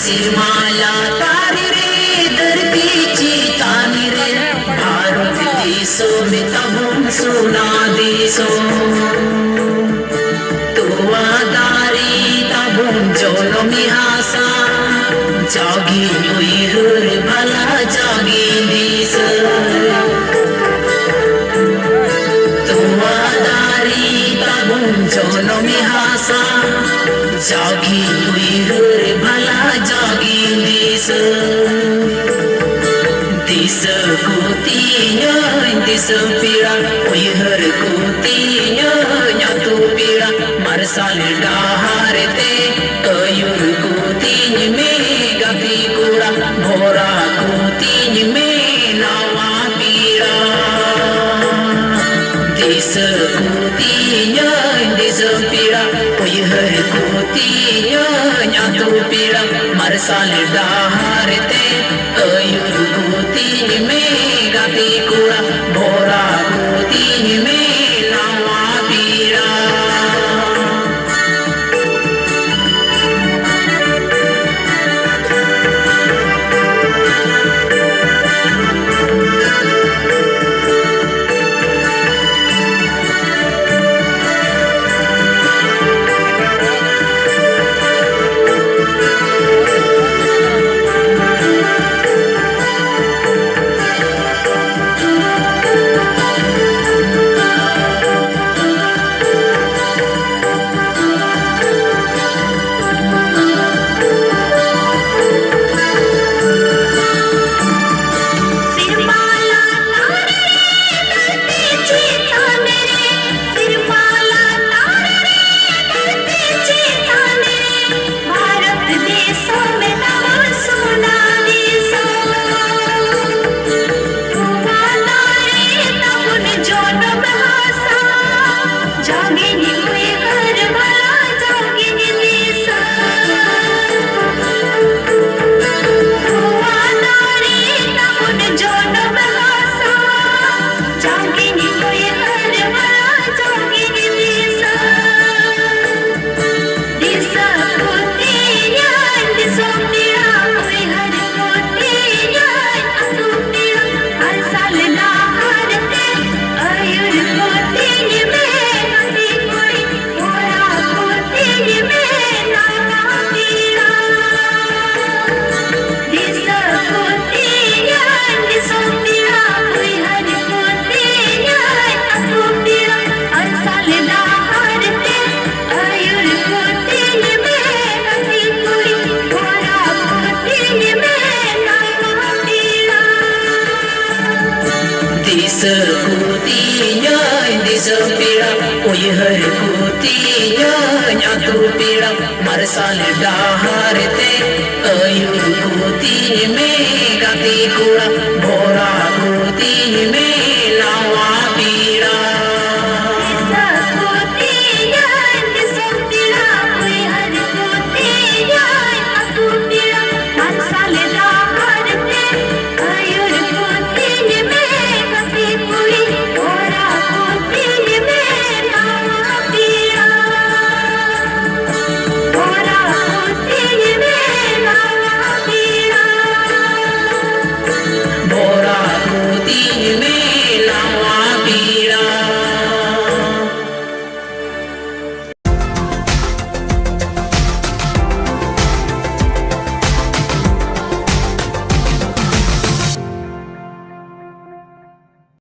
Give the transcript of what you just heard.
सिरमाला तारी रे धरतीची तानी रे भारत देशो में तबुन सुना देशो तुवादारी तबुन जोनो मिहासा जागी हुई हर भला जागी देश तुवादारी तबुन जोनो मिहासा जागी हुई हर भला जागी देश देश को तीन्या देश पीड़ा हुई हर को तीन्या न्यातु पीड़ा मरसाल डाहारते कयूर को तीन में गति कूड़ा भोरा को तीन में नावा पीड़ा देश को तीन्या देश पीड़ा हुई हर को तीन्या न्यातु पीड़ा मरसाल डाहारते कयूर को तीन में गति कूड़ा भोरा को तीन में नावा पीड़ा मरसाल डाहारते कयूर को तीन में गति कूड़ा भोरा को